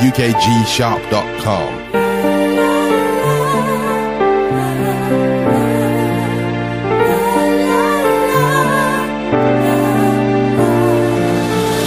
UKGsharp.com.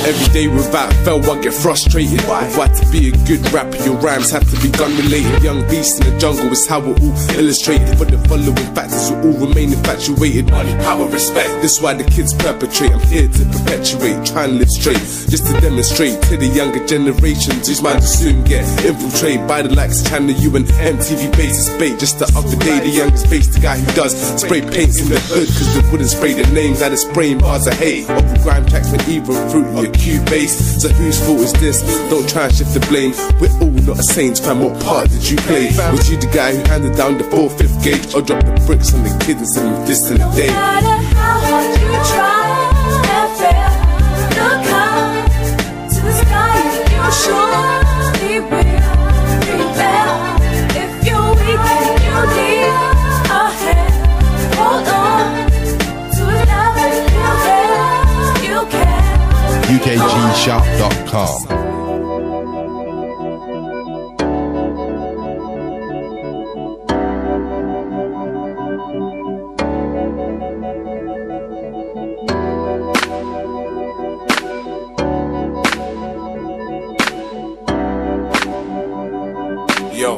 Every day without fail I get frustrated. Why to be a good rapper your rhymes have to be gun related. Young beast in the jungle is how we're all illustrated. For the following factors will all remain infatuated. Money, power, respect, this is why the kids perpetrate. I'm here to perpetuate, try and live straight, just to demonstrate to the younger generations whose minds will soon get infiltrated by the likes of Channel U and MTV basis bait. Just the other day the youngest face, the guy who does spray paints in the hood, cause they wouldn't spray their names out of spraying bars of hate. Off the grime tracks when even fruit your Cubase. So whose fault is this? Don't try and shift the blame. We're all not the Saints fan. What part did you play? Was you the guy who handed down the 4/5 gauge, or dropped the bricks on the kids and sent them this in the day? No matter how hard you try and fail, look up to the sky and you surely will prevail. If you're weak and you need a hand, hold on to love and you can. UKGsharp.com. Yo,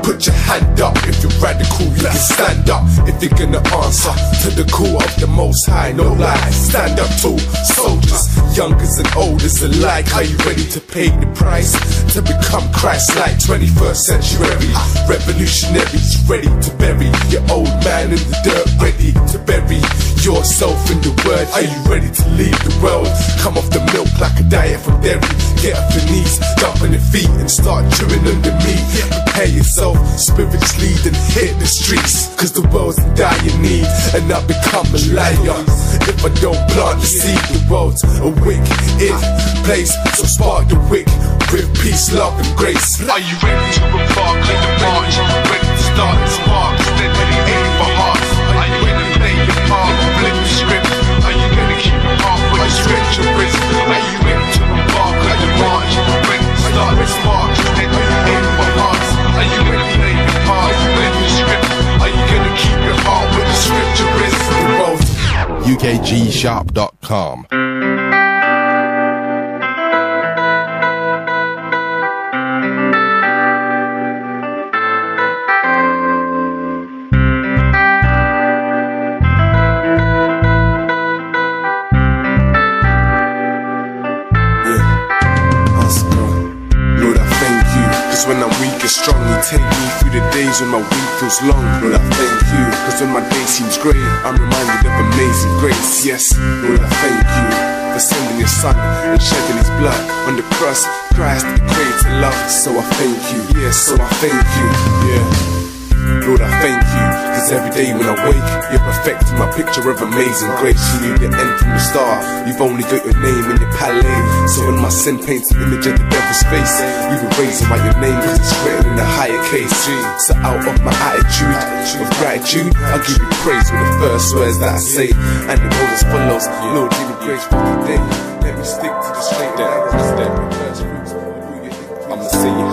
put your hand up if you're radical, you can stand up if you're gonna answer to the call of the Most High, no lie. Stand up to soldiers, youngers and olders alike. Are you ready to pay the price to become Christ-like? 21st century revolutionaries, ready to bury your old man in the dirt, ready to bury yourself in the word. Are you ready to leave the world? Come off the milk like a diet from dairy. Get up your knees, jump on your feet and start chewing on the meat. Prepare yourself spiritually, then hit the streets, cause the world's in dire need, and I become a liar if I don't plant the seed. The world's a wicked place, so spark the wick with peace, love and grace. Are you ready to embark on the march? Ready to start the spark, steadily aiming for hearts? Are you ready to play your part, flip the script? Are you ready to keep your heart with a stretch of wrist? Are you ready to embark on the march? Ready to start the spark, steadily aiming for hearts? Are you ready to play your part, flip the script? Are you gonna keep your heart with a stretch of wrist? UKGsharp.com. When I'm weak and strong, you take me through the days when my week feels long. Lord, I thank you, cause when my day seems great, I'm reminded of amazing grace. Yes, Lord, I thank you for sending your son and shedding his blood on the cross. Christ, the creator love. So I thank you, yes, so I thank you, yeah. Lord, I thank you, cause every day when I wake, you're perfecting my picture of amazing grace. You knew the end from the start, you've only got your name in your palette. So when my sin paints an image of the devil's face, you were raising by your name cause it's written in a higher case. So out of my attitude of gratitude, I'll give you praise with the first words that I say, and the one as follows. Lord, give me grace for today. Let me stick to the straight and narrow step.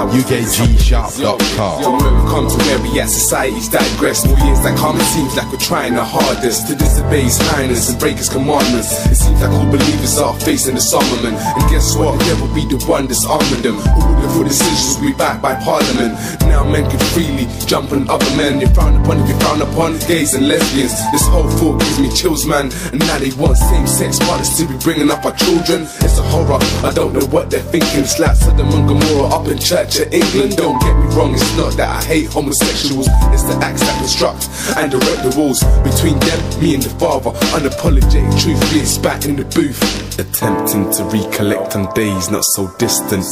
UKGsharp.com. Yo, when we come to where we at, society's digress. More years that come, it seems like we're trying our hardest to disobey His highness and break His commandments. It seems like all believers are facing the armament, and guess what? The devil be the one that's arming them. Who would have thought decisions will be backed by parliament? Now men can freely jump on other men. You're frowned upon if you frown upon gays and lesbians. This whole thought gives me chills, man. And now they want same-sex partners to be bringing up our children. It's a horror, I don't know what they're thinking. It's like Sodom and Gomorrah up in Church of England. Don't get me wrong, it's not that I hate homosexuals, it's the acts that construct and direct the walls between them, me and the Father. Unapologetic truth is back in the booth, attempting to recollect on days not so distant.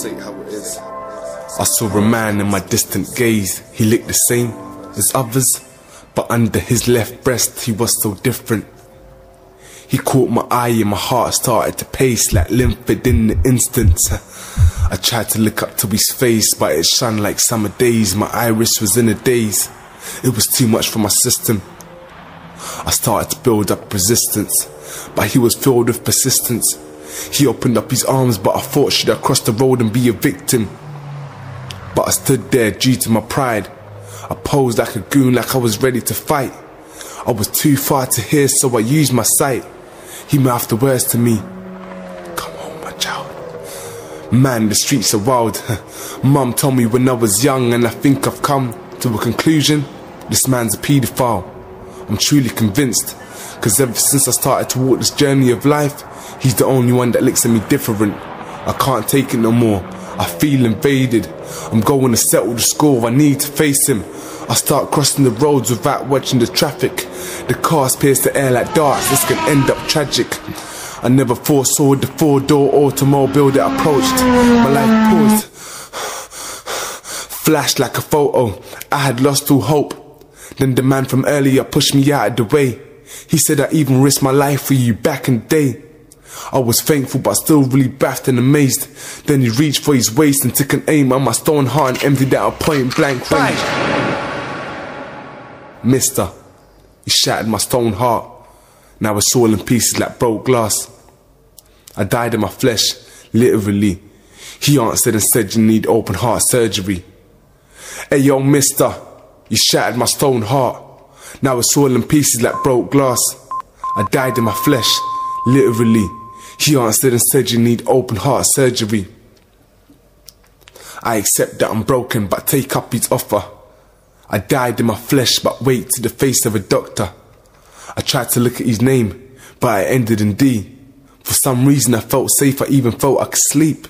I saw a man in my distant gaze. He looked the same as others, but under his left breast he was so different. He caught my eye and my heart started to pace like limpid in the instant. I tried to look up to his face, but it shone like summer days. My iris was in a daze. It was too much for my system. I started to build up resistance, but he was filled with persistence. He opened up his arms, but I thought, should I cross the road and be a victim? But I stood there due to my pride. I posed like a goon, like I was ready to fight. I was too far to hear, so I used my sight. He mouthed the words to me, "Come home, my child." Man, the streets are wild. Mum told me when I was young, and I think I've come to a conclusion. This man's a paedophile. I'm truly convinced, cause ever since I started to walk this journey of life, he's the only one that looks at me different. I can't take it no more. I feel invaded. I'm going to settle the score. I need to face him. I start crossing the roads without watching the traffic. The cars pierce the air like darts. This can end up tragic. I never foresaw the four-door automobile that approached. My life paused, flashed like a photo. I had lost all hope. Then the man from earlier pushed me out of the way. He said I even risked my life for you back in the day. I was thankful but still really baffled and amazed. Then he reached for his waist and took an aim at my stone heart and emptied out a point blank range. Mister, he shattered my stone heart. Now it's all in pieces like broke glass. I died in my flesh, literally. He answered and said, "You need open heart surgery." Hey yo, mister, you shattered my stone heart. Now it's all in pieces like broke glass. I died in my flesh, literally. He answered and said, "You need open heart surgery." I accept that I'm broken, but take up his offer. I died in my flesh, but wait to the face of a doctor. I tried to look at his name, but it ended in D. For some reason I felt safe, I even felt I could sleep.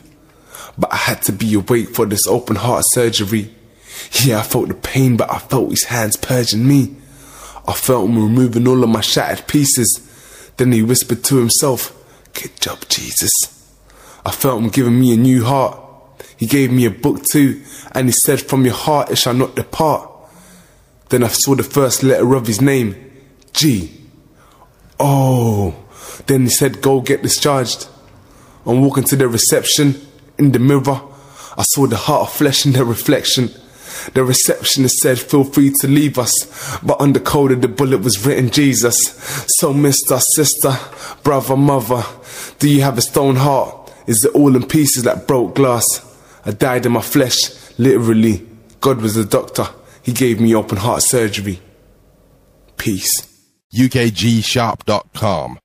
But I had to be awake for this open heart surgery. Yeah, I felt the pain, but I felt his hands purging me. I felt him removing all of my shattered pieces. Then he whispered to himself, "Good job, Jesus." I felt him giving me a new heart. He gave me a book too, and he said, "From your heart it shall not depart." Then I saw the first letter of his name, G. Oh, then he said, "Go get discharged." I'm walking to the reception. In the mirror, I saw the heart of flesh in the reflection. The receptionist said, "Feel free to leave us," but on the code of the bullet was written Jesus. So mister, sister, brother, mother, do you have a stone heart? Is it all in pieces like broke glass? I died in my flesh, literally. God was the doctor. He gave me open heart surgery. Peace. UKGshop.com